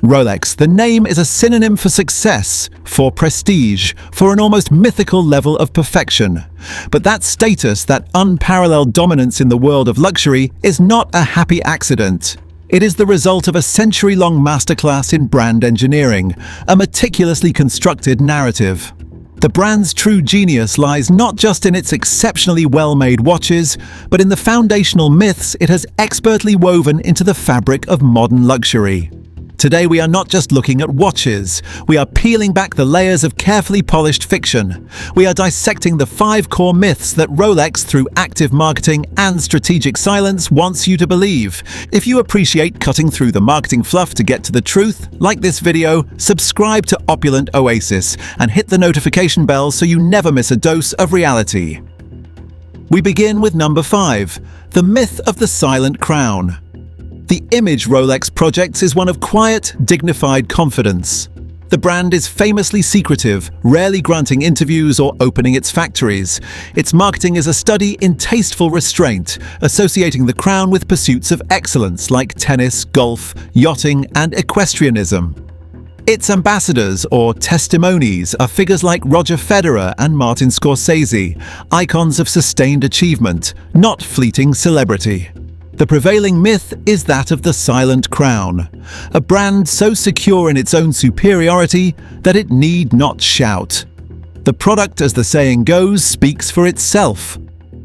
Rolex, the name is a synonym for success, for prestige, for an almost mythical level of perfection. But that status, that unparalleled dominance in the world of luxury, is not a happy accident. It is the result of a century-long masterclass in brand engineering, a meticulously constructed narrative. The brand's true genius lies not just in its exceptionally well-made watches, but in the foundational myths it has expertly woven into the fabric of modern luxury. Today we are not just looking at watches, we are peeling back the layers of carefully polished fiction. We are dissecting the 5 core myths that Rolex, through active marketing and strategic silence, wants you to believe. If you appreciate cutting through the marketing fluff to get to the truth, like this video, subscribe to Opulent Oasis and hit the notification bell so you never miss a dose of reality. We begin with number 5, the myth of the silent crown. The image Rolex projects is one of quiet, dignified confidence. The brand is famously secretive, rarely granting interviews or opening its factories. Its marketing is a study in tasteful restraint, associating the crown with pursuits of excellence like tennis, golf, yachting, and equestrianism. Its ambassadors, or testimonies, are figures like Roger Federer and Martin Scorsese, icons of sustained achievement, not fleeting celebrity. The prevailing myth is that of the silent crown, a brand so secure in its own superiority that it need not shout. The product, as the saying goes, speaks for itself.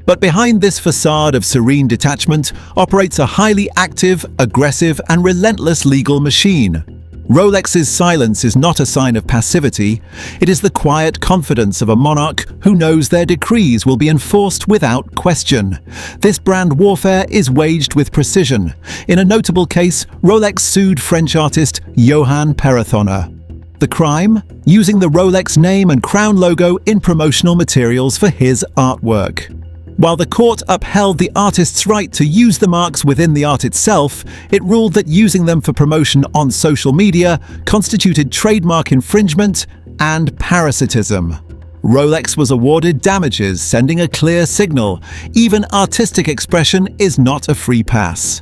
But behind this facade of serene detachment operates a highly active, aggressive, and relentless legal machine. Rolex's silence is not a sign of passivity, it is the quiet confidence of a monarch who knows their decrees will be enforced without question. This brand warfare is waged with precision. In a notable case, Rolex sued French artist Johann Daytona. The crime? Using the Rolex name and crown logo in promotional materials for his artwork. While the court upheld the artist's right to use the marks within the art itself, it ruled that using them for promotion on social media constituted trademark infringement and parasitism. Rolex was awarded damages, sending a clear signal: even artistic expression is not a free pass.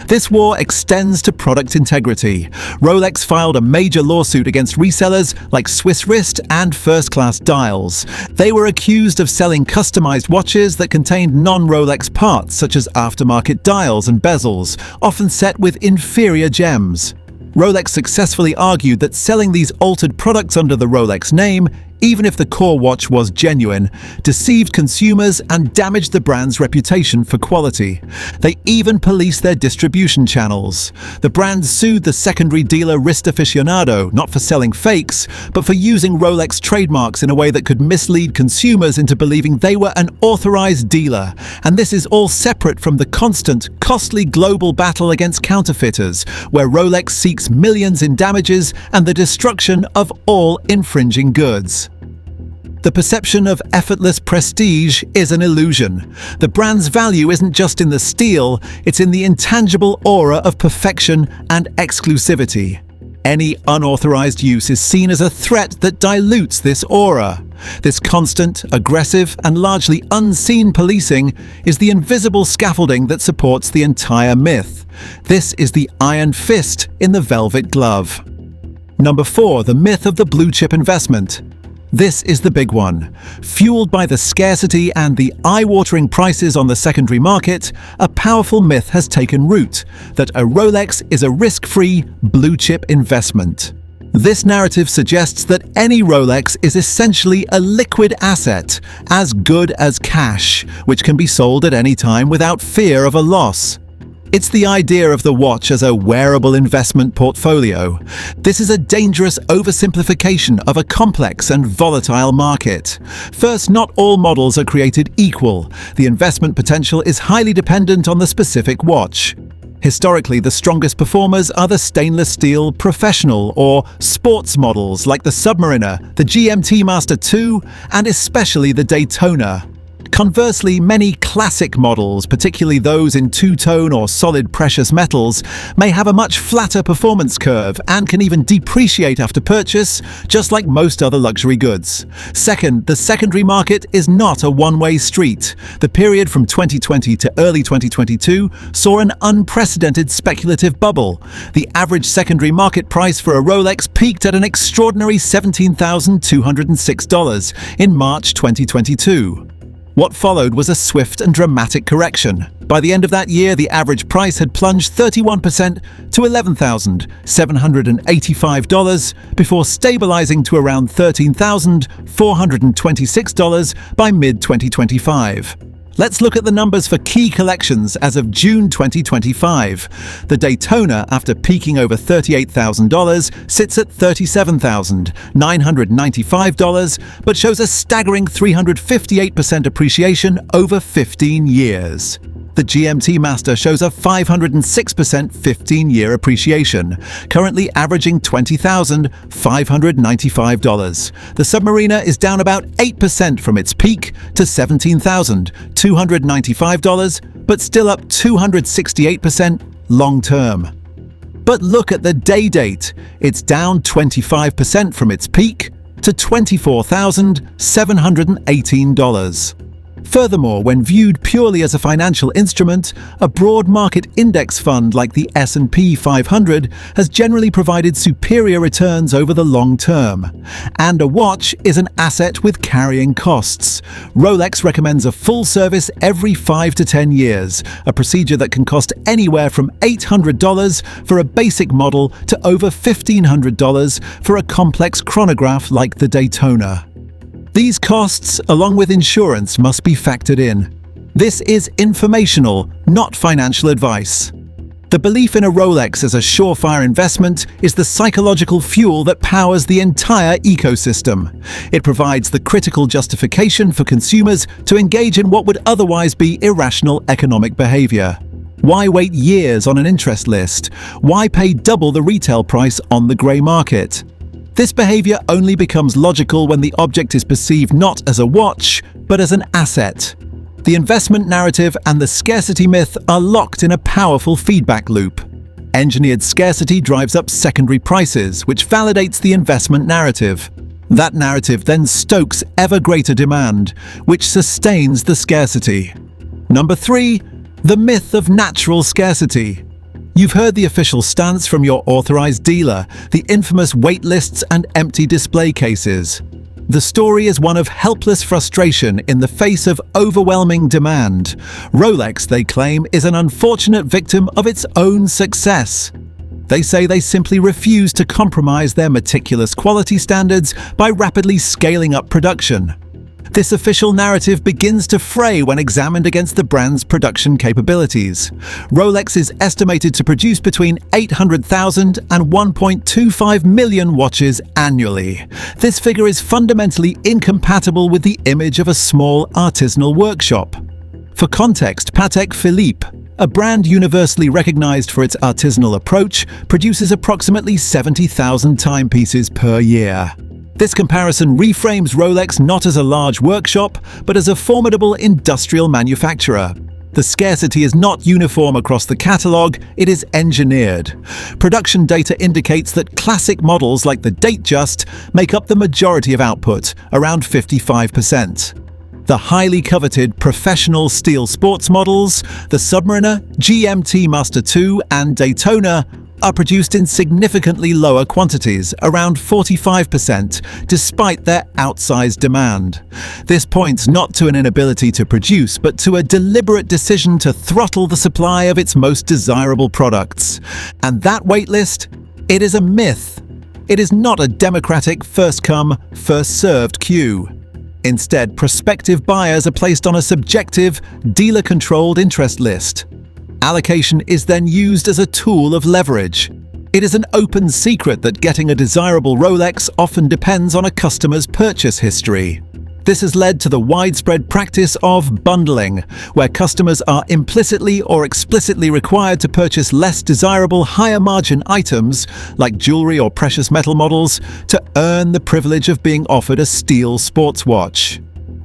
This war extends to product integrity. Rolex filed a major lawsuit against resellers like Swiss Wrist and First Class Dials. They were accused of selling customized watches that contained non-Rolex parts such as aftermarket dials and bezels, often set with inferior gems. Rolex successfully argued that selling these altered products under the Rolex name, even if the core watch was genuine, deceived consumers and damaged the brand's reputation for quality. They even policed their distribution channels. The brand sued the secondary dealer Wrist Aficionado, not for selling fakes, but for using Rolex trademarks in a way that could mislead consumers into believing they were an authorized dealer. And this is all separate from the constant, costly global battle against counterfeiters, where Rolex seeks millions in damages and the destruction of all infringing goods. The perception of effortless prestige is an illusion. The brand's value isn't just in the steel, it's in the intangible aura of perfection and exclusivity. Any unauthorized use is seen as a threat that dilutes this aura. This constant, aggressive, and largely unseen policing is the invisible scaffolding that supports the entire myth. This is the iron fist in the velvet glove. Number 4, the myth of the blue chip investment. This is the big one. Fueled by the scarcity and the eye-watering prices on the secondary market, a powerful myth has taken root that a Rolex is a risk-free, blue-chip investment. This narrative suggests that any Rolex is essentially a liquid asset, as good as cash, which can be sold at any time without fear of a loss. It's the idea of the watch as a wearable investment portfolio. This is a dangerous oversimplification of a complex and volatile market. First, not all models are created equal. The investment potential is highly dependent on the specific watch. Historically, the strongest performers are the stainless steel professional or sports models like the Submariner, the GMT Master II, and especially the Daytona. Conversely, many classic models, particularly those in two-tone or solid precious metals, may have a much flatter performance curve and can even depreciate after purchase, just like most other luxury goods. Second, the secondary market is not a one-way street. The period from 2020 to early 2022 saw an unprecedented speculative bubble. The average secondary market price for a Rolex peaked at an extraordinary $17,206 in March 2022. What followed was a swift and dramatic correction. By the end of that year, the average price had plunged 31% to $11,785 before stabilizing to around $13,426 by mid-2025. Let's look at the numbers for key collections as of June 2025. The Daytona, after peaking over $38,000, sits at $37,995, but shows a staggering 358% appreciation over 15 years. The GMT Master shows a 506% 15-year appreciation, currently averaging $20,595. The Submariner is down about 8% from its peak to $17,295, but still up 268% long-term. But look at the day date. It's down 25% from its peak to $24,718. Furthermore, when viewed purely as a financial instrument, a broad market index fund like the S&P 500 has generally provided superior returns over the long term. And a watch is an asset with carrying costs. Rolex recommends a full service every 5 to 10 years, a procedure that can cost anywhere from $800 for a basic model to over $1,500 for a complex chronograph like the Daytona. These costs, along with insurance, must be factored in. This is informational, not financial advice. The belief in a Rolex as a surefire investment is the psychological fuel that powers the entire ecosystem. It provides the critical justification for consumers to engage in what would otherwise be irrational economic behavior. Why wait years on an interest list? Why pay double the retail price on the grey market? This behavior only becomes logical when the object is perceived not as a watch, but as an asset. The investment narrative and the scarcity myth are locked in a powerful feedback loop. Engineered scarcity drives up secondary prices, which validates the investment narrative. That narrative then stokes ever greater demand, which sustains the scarcity. Number 3, the myth of natural scarcity. You've heard the official stance from your authorized dealer, the infamous wait lists and empty display cases. The story is one of helpless frustration in the face of overwhelming demand. Rolex, they claim, is an unfortunate victim of its own success. They say they simply refuse to compromise their meticulous quality standards by rapidly scaling up production. This official narrative begins to fray when examined against the brand's production capabilities. Rolex is estimated to produce between 800,000 and 1.25 million watches annually. This figure is fundamentally incompatible with the image of a small artisanal workshop. For context, Patek Philippe, a brand universally recognized for its artisanal approach, produces approximately 70,000 timepieces per year. This comparison reframes Rolex not as a large workshop, but as a formidable industrial manufacturer. The scarcity is not uniform across the catalogue, it is engineered. Production data indicates that classic models like the Datejust make up the majority of output, around 55%. The highly coveted professional steel sports models, the Submariner, GMT Master II, and Daytona, are produced in significantly lower quantities, around 45%, despite their outsized demand. This points not to an inability to produce, but to a deliberate decision to throttle the supply of its most desirable products. And that waitlist? It is a myth. It is not a democratic first-come, first-served queue. Instead, prospective buyers are placed on a subjective, dealer-controlled interest list. Allocation is then used as a tool of leverage. It is an open secret that getting a desirable Rolex often depends on a customer's purchase history. This has led to the widespread practice of bundling, where customers are implicitly or explicitly required to purchase less desirable, higher-margin items, like jewelry or precious metal models, to earn the privilege of being offered a steel sports watch.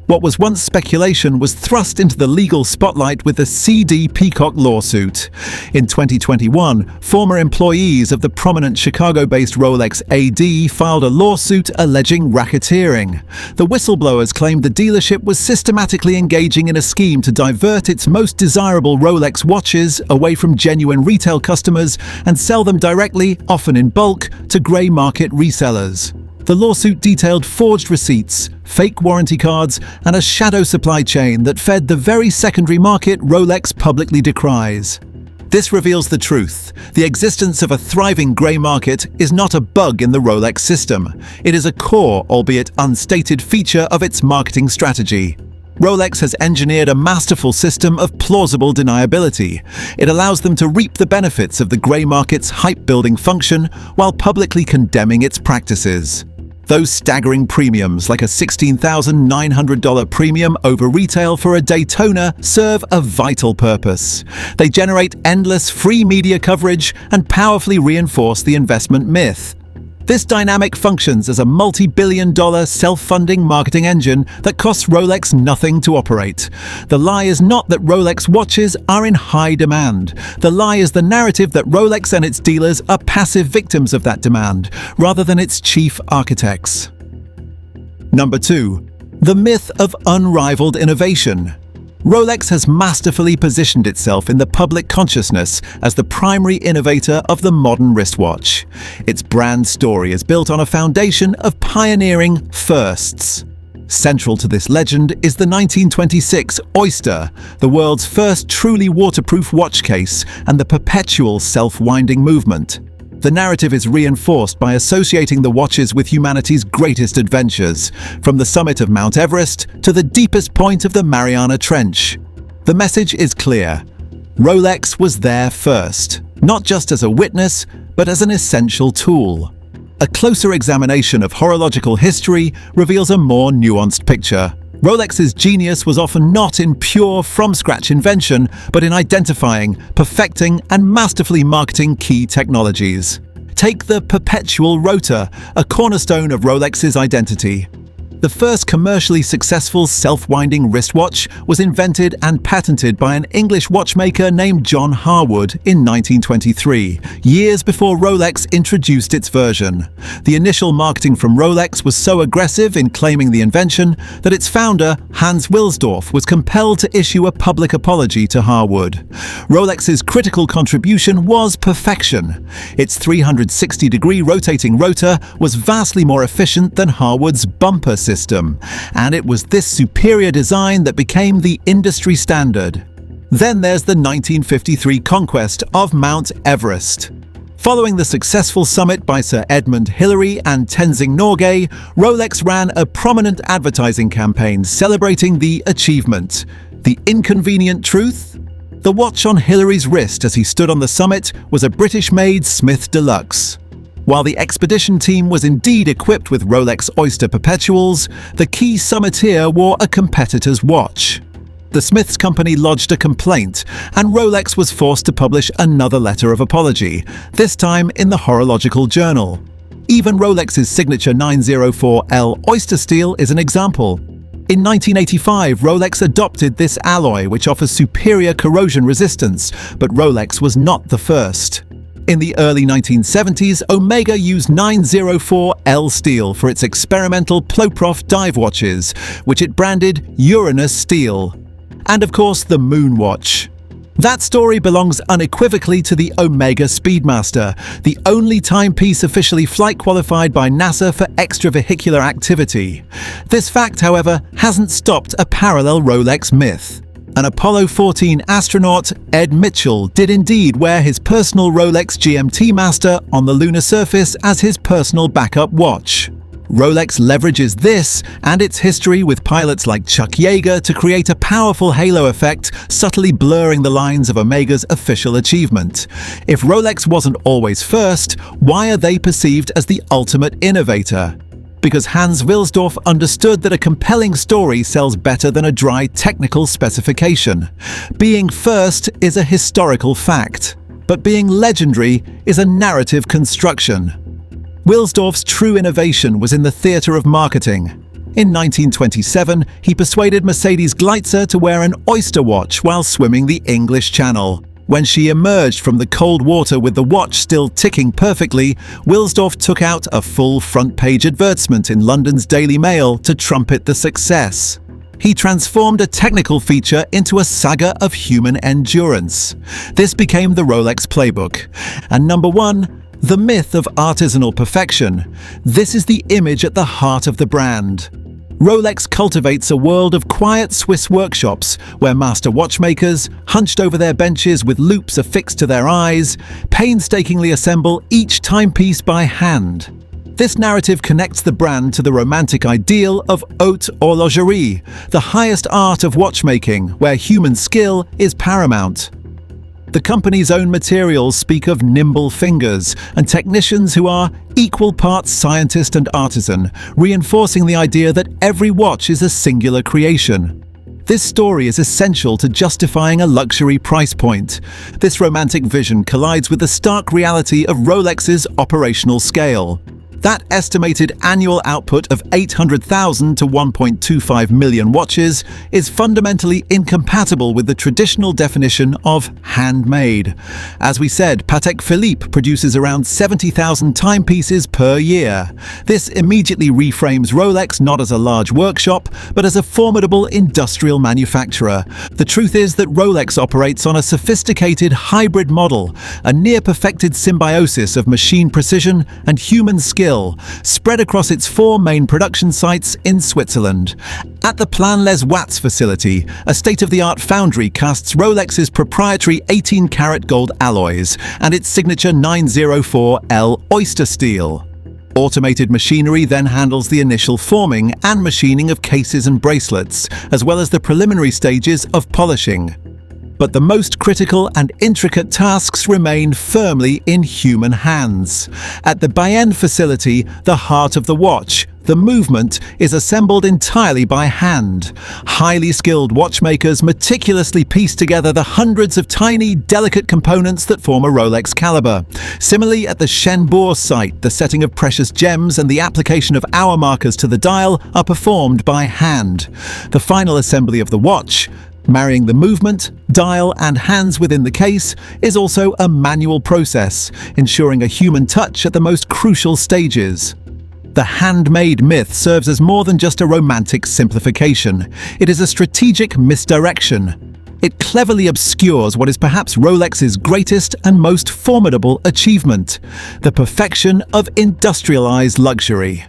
What was once speculation was thrust into the legal spotlight with the C.D. Peacock lawsuit. In 2021, former employees of the prominent Chicago-based Rolex AD filed a lawsuit alleging racketeering. The whistleblowers claimed the dealership was systematically engaging in a scheme to divert its most desirable Rolex watches away from genuine retail customers and sell them directly, often in bulk, to grey market resellers. The lawsuit detailed forged receipts, fake warranty cards, and a shadow supply chain that fed the very secondary market Rolex publicly decries. This reveals the truth. The existence of a thriving grey market is not a bug in the Rolex system. It is a core, albeit unstated, feature of its marketing strategy. Rolex has engineered a masterful system of plausible deniability. It allows them to reap the benefits of the grey market's hype-building function while publicly condemning its practices. Those staggering premiums, like a $16,900 premium over retail for a Daytona, serve a vital purpose. They generate endless free media coverage and powerfully reinforce the investment myth. This dynamic functions as a multi-billion-dollar self-funding marketing engine that costs Rolex nothing to operate. The lie is not that Rolex watches are in high demand. The lie is the narrative that Rolex and its dealers are passive victims of that demand, rather than its chief architects. Number 2. The myth of unrivaled innovation. Rolex has masterfully positioned itself in the public consciousness as the primary innovator of the modern wristwatch. Its brand story is built on a foundation of pioneering firsts. Central to this legend is the 1926 Oyster, the world's first truly waterproof watch case, and the perpetual self-winding movement. The narrative is reinforced by associating the watches with humanity's greatest adventures, from the summit of Mount Everest to the deepest point of the Mariana Trench. The message is clear. Rolex was there first, not just as a witness, but as an essential tool. A closer examination of horological history reveals a more nuanced picture. Rolex's genius was often not in pure from-scratch invention, but in identifying, perfecting, and masterfully marketing key technologies. Take the perpetual rotor, a cornerstone of Rolex's identity. The first commercially successful self-winding wristwatch was invented and patented by an English watchmaker named John Harwood in 1923, years before Rolex introduced its version. The initial marketing from Rolex was so aggressive in claiming the invention that its founder, Hans Wilsdorf, was compelled to issue a public apology to Harwood. Rolex's critical contribution was perfection. Its 360-degree rotating rotor was vastly more efficient than Harwood's bumper system, and it was this superior design that became the industry standard. Then there's the 1953 conquest of Mount Everest. Following the successful summit by Sir Edmund Hillary and Tenzing Norgay, Rolex ran a prominent advertising campaign celebrating the achievement. The inconvenient truth? The watch on Hillary's wrist as he stood on the summit was a British-made Smith Deluxe. While the expedition team was indeed equipped with Rolex Oyster Perpetuals, the key summiteer wore a competitor's watch. The Smiths Company lodged a complaint, and Rolex was forced to publish another letter of apology, this time in the Horological Journal. Even Rolex's signature 904L Oyster steel is an example. In 1985, Rolex adopted this alloy, which offers superior corrosion resistance, but Rolex was not the first. In the early 1970s, Omega used 904L steel for its experimental Ploprof dive watches, which it branded Uranus steel. And of course, the Moon watch. That story belongs unequivocally to the Omega Speedmaster, the only timepiece officially flight qualified by NASA for extravehicular activity. This fact, however, hasn't stopped a parallel Rolex myth. An Apollo 14 astronaut, Ed Mitchell, did indeed wear his personal Rolex GMT Master on the lunar surface as his personal backup watch. Rolex leverages this and its history with pilots like Chuck Yeager to create a powerful halo effect, subtly blurring the lines of Omega's official achievement. If Rolex wasn't always first, why are they perceived as the ultimate innovator? Because Hans Wilsdorf understood that a compelling story sells better than a dry technical specification. Being first is a historical fact, but being legendary is a narrative construction. Wilsdorf's true innovation was in the theater of marketing. In 1927, he persuaded Mercedes Gleitzer to wear an oyster watch while swimming the English Channel. When she emerged from the cold water with the watch still ticking perfectly, Wilsdorf took out a full front-page advertisement in London's Daily Mail to trumpet the success. He transformed a technical feature into a saga of human endurance. This became the Rolex playbook. And number 1, the myth of artisanal perfection. This is the image at the heart of the brand. Rolex cultivates a world of quiet Swiss workshops where master watchmakers, hunched over their benches with loops affixed to their eyes, painstakingly assemble each timepiece by hand. This narrative connects the brand to the romantic ideal of haute horlogerie, the highest art of watchmaking, where human skill is paramount. The company's own materials speak of nimble fingers and technicians who are equal parts scientist and artisan, reinforcing the idea that every watch is a singular creation. This story is essential to justifying a luxury price point. This romantic vision collides with the stark reality of Rolex's operational scale. That estimated annual output of 800,000 to 1.25 million watches is fundamentally incompatible with the traditional definition of handmade. As we said, Patek Philippe produces around 70,000 timepieces per year. This immediately reframes Rolex not as a large workshop, but as a formidable industrial manufacturer. The truth is that Rolex operates on a sophisticated hybrid model, a near-perfected symbiosis of machine precision and human skill, spread across its 4 main production sites in Switzerland. At the Plan Les Watts facility, a state-of-the-art foundry casts Rolex's proprietary 18-karat gold alloys and its signature 904L oyster steel. Automated machinery then handles the initial forming and machining of cases and bracelets, as well as the preliminary stages of polishing. But the most critical and intricate tasks remain firmly in human hands. At the Bayonne facility, the heart of the watch, the movement, is assembled entirely by hand. Highly skilled watchmakers meticulously piece together the hundreds of tiny, delicate components that form a Rolex caliber. Similarly, at the Cherbourg site, the setting of precious gems and the application of hour markers to the dial are performed by hand. The final assembly of the watch, marrying the movement, dial, and hands within the case, is also a manual process, ensuring a human touch at the most crucial stages. The handmade myth serves as more than just a romantic simplification. It is a strategic misdirection. It cleverly obscures what is perhaps Rolex's greatest and most formidable achievement: the perfection of industrialized luxury.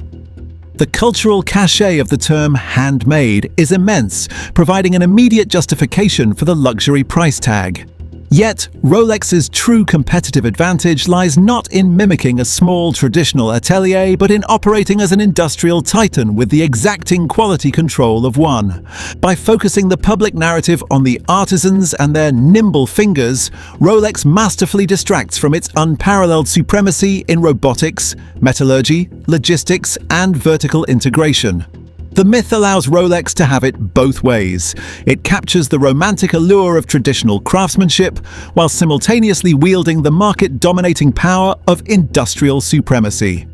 The cultural cachet of the term handmade is immense, providing an immediate justification for the luxury price tag. Yet, Rolex's true competitive advantage lies not in mimicking a small traditional atelier, but in operating as an industrial titan with the exacting quality control of one. By focusing the public narrative on the artisans and their nimble fingers, Rolex masterfully distracts from its unparalleled supremacy in robotics, metallurgy, logistics, and vertical integration. The myth allows Rolex to have it both ways. It captures the romantic allure of traditional craftsmanship while simultaneously wielding the market-dominating power of industrial supremacy.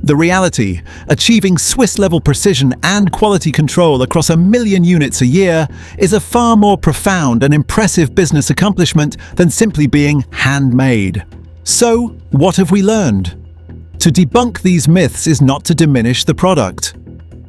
The reality, achieving Swiss-level precision and quality control across 1 million units a year, is a far more profound and impressive business accomplishment than simply being handmade. So, what have we learned? To debunk these myths is not to diminish the product.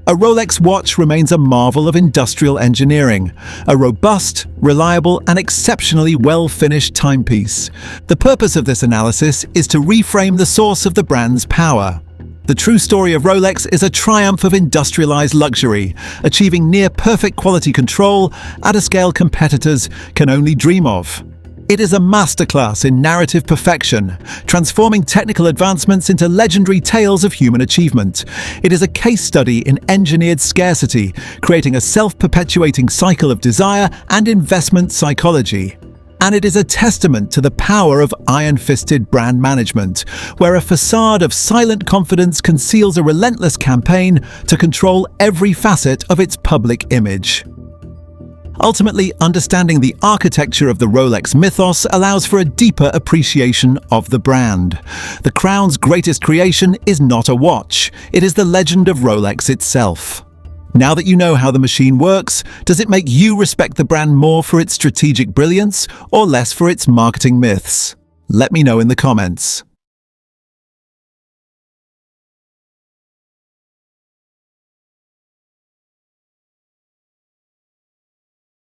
A Rolex watch remains a marvel of industrial engineering, a robust, reliable, and exceptionally well-finished timepiece. The purpose of this analysis is to reframe the source of the brand's power. The true story of Rolex is a triumph of industrialized luxury, achieving near-perfect quality control at a scale competitors can only dream of. It is a masterclass in narrative perfection, transforming technical advancements into legendary tales of human achievement. It is a case study in engineered scarcity, creating a self-perpetuating cycle of desire and investment psychology. And it is a testament to the power of iron-fisted brand management, where a facade of silent confidence conceals a relentless campaign to control every facet of its public image. Ultimately, understanding the architecture of the Rolex mythos allows for a deeper appreciation of the brand. The crown's greatest creation is not a watch, it is the legend of Rolex itself. Now that you know how the machine works, does it make you respect the brand more for its strategic brilliance or less for its marketing myths? Let me know in the comments.